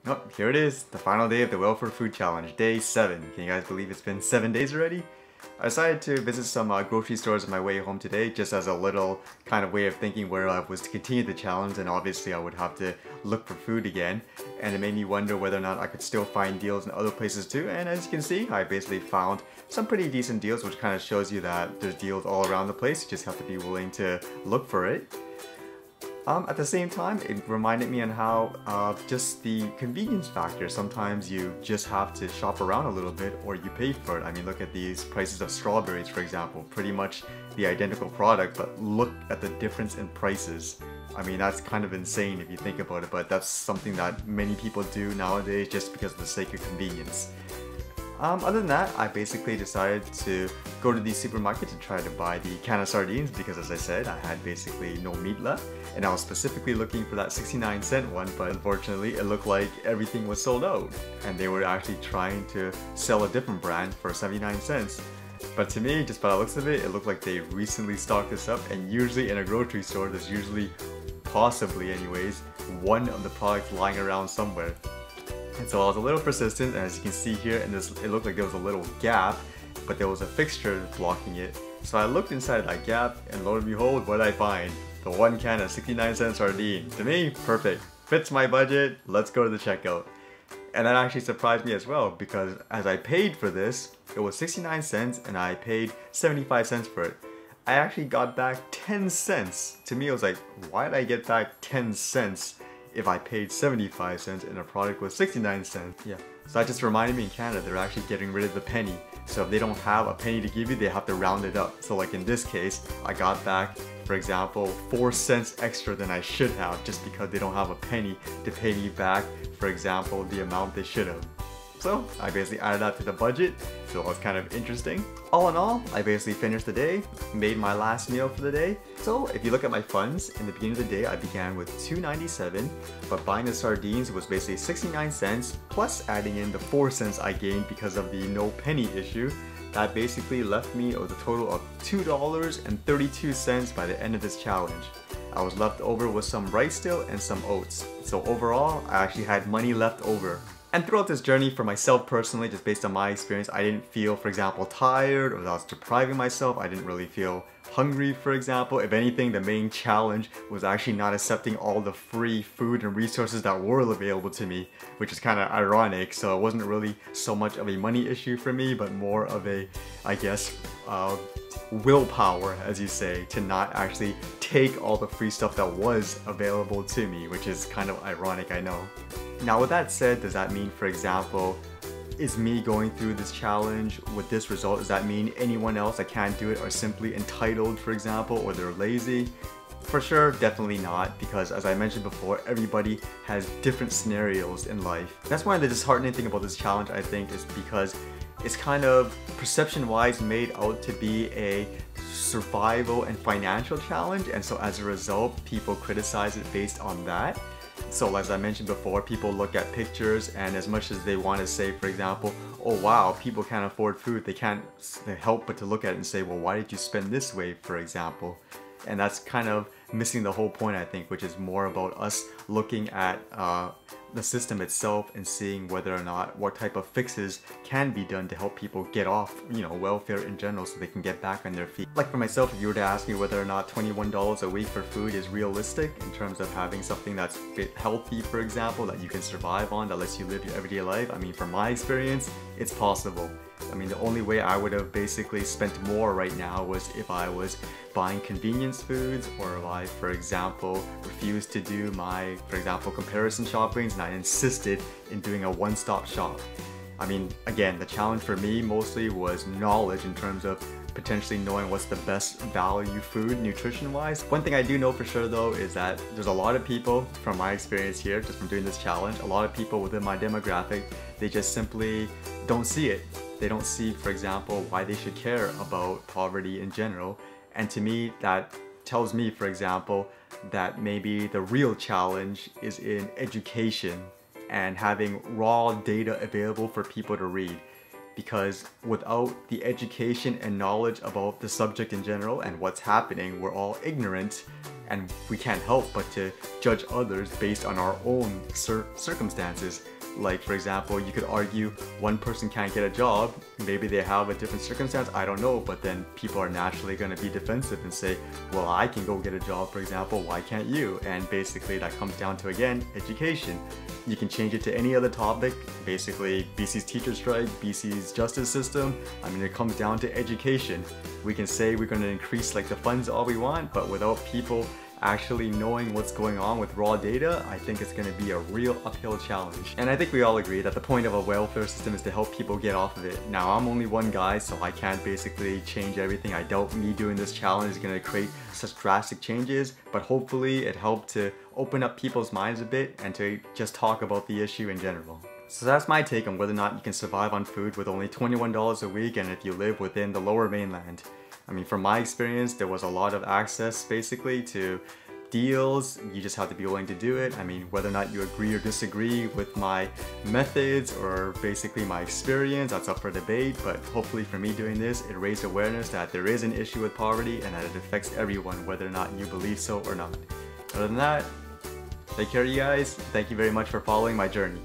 Oh, here it is, the final day of the Well for Food Challenge, day 7. Can you guys believe it's been 7 days already? I decided to visit some grocery stores on my way home today, just as a little kind of way of thinking where I was to continue the challenge, and obviously I would have to look for food again. And it made me wonder whether or not I could still find deals in other places too, and as you can see, I basically found some pretty decent deals, which kind of shows you that there's deals all around the place. You just have to be willing to look for it. At the same time, it reminded me on how just the convenience factor. Sometimes you just have to shop around a little bit or you pay for it. I mean, look at these prices of strawberries, for example. Pretty much the identical product, but look at the difference in prices. I mean, that's kind of insane if you think about it, but that's something that many people do nowadays just because of the sake of convenience. Other than that, I basically decided to go to the supermarket to try to buy the can of sardines because, as I said, I had basically no meat left, and I was specifically looking for that 69-cent one, but unfortunately it looked like everything was sold out and they were actually trying to sell a different brand for 79 cents. But to me, just by the looks of it, it looked like they recently stocked this up, and usually in a grocery store there's usually, possibly anyways, one of the products lying around somewhere. And so I was a little persistent, and as you can see here, in this, it looked like there was a little gap, but there was a fixture blocking it. So I looked inside that gap, and lo and behold, what did I find? The one can of 69-cent sardine. To me, perfect. Fits my budget, let's go to the checkout. And that actually surprised me as well, because as I paid for this, it was 69 cents and I paid 75 cents for it. I actually got back 10 cents. To me, it was like, why did I get back 10 cents? If I paid 75 cents and the product was 69 cents. Yeah. So that just reminded me, in Canada, they're actually getting rid of the penny. So if they don't have a penny to give you, they have to round it up. So like in this case, I got back, for example, 4 cents extra than I should have, just because they don't have a penny to pay me back, for example, the amount they should have. So I basically added that to the budget, so it was kind of interesting. All in all, I basically finished the day, made my last meal for the day. So if you look at my funds, in the beginning of the day I began with $2.97, but buying the sardines was basically 69 cents, plus adding in the 4 cents I gained because of the no penny issue. That basically left me with a total of $2.32 by the end of this challenge. I was left over with some rice still and some oats. So overall, I actually had money left over. And throughout this journey, for myself personally, just based on my experience, I didn't feel, for example, tired or that I was depriving myself. I didn't really feel hungry, for example. If anything, the main challenge was actually not accepting all the free food and resources that were available to me, which is kind of ironic. So it wasn't really so much of a money issue for me, but more of a, I guess, willpower, as you say, to not actually take all the free stuff that was available to me, which is kind of ironic, I know. Now with that said, does that mean, for example, is me going through this challenge with this result, does that mean anyone else that can't do it are simply entitled, for example, or they're lazy? For sure, definitely not, because as I mentioned before, everybody has different scenarios in life. That's why the disheartening thing about this challenge, I think, is because it's kind of perception-wise made out to be a survival and financial challenge, and so as a result, people criticize it based on that. So as I mentioned before, people look at pictures, and as much as they want to say, for example, oh wow, people can't afford food, they can't help but to look at it and say, well, why did you spend this way, for example? And that's kind of missing the whole point, I think, which is more about us looking at the system itself and seeing whether or not what type of fixes can be done to help people get off, welfare in general, so they can get back on their feet. Like for myself, if you were to ask me whether or not $21 a week for food is realistic in terms of having something that's a bit healthy, for example, that you can survive on, that lets you live your everyday life, I mean, from my experience, it's possible. I mean, the only way I would have basically spent more right now was if I was buying convenience foods, or if I, for example, refused to do my, for example, comparison shoppings, and I insisted in doing a one-stop shop. I mean, again, the challenge for me mostly was knowledge in terms of potentially knowing what's the best value food nutrition-wise. One thing I do know for sure though is that there's a lot of people, from my experience here, just from doing this challenge, a lot of people within my demographic, they just simply don't see it. They don't see, for example, why they should care about poverty in general. And to me, that tells me, for example, that maybe the real challenge is in education and having raw data available for people to read. Because without the education and knowledge about the subject in general and what's happening, we're all ignorant, and we can't help but to judge others based on our own circumstances. Like, for example, you could argue one person can't get a job, maybe they have a different circumstance, I don't know, but then people are naturally going to be defensive and say, well, I can go get a job, for example, why can't you? And basically that comes down to, again, education. You can change it to any other topic, basically BC's teacher strike, BC's justice system. I mean, it comes down to education. We can say we're going to increase like the funds all we want, but without people actually knowing what's going on with raw data, I think it's going to be a real uphill challenge. And I think we all agree that the point of a welfare system is to help people get off of it. Now, I'm only one guy, so I can't basically change everything. I doubt me doing this challenge is going to create such drastic changes, but hopefully it helped to open up people's minds a bit and to just talk about the issue in general. So that's my take on whether or not you can survive on food with only $21 a week and if you live within the Lower Mainland. I mean, from my experience, there was a lot of access basically to deals. You just have to be willing to do it. I mean, whether or not you agree or disagree with my methods or basically my experience, that's up for debate, but hopefully for me doing this, it raised awareness that there is an issue with poverty and that it affects everyone, whether or not you believe so or not. Other than that, take care of you guys. Thank you very much for following my journey.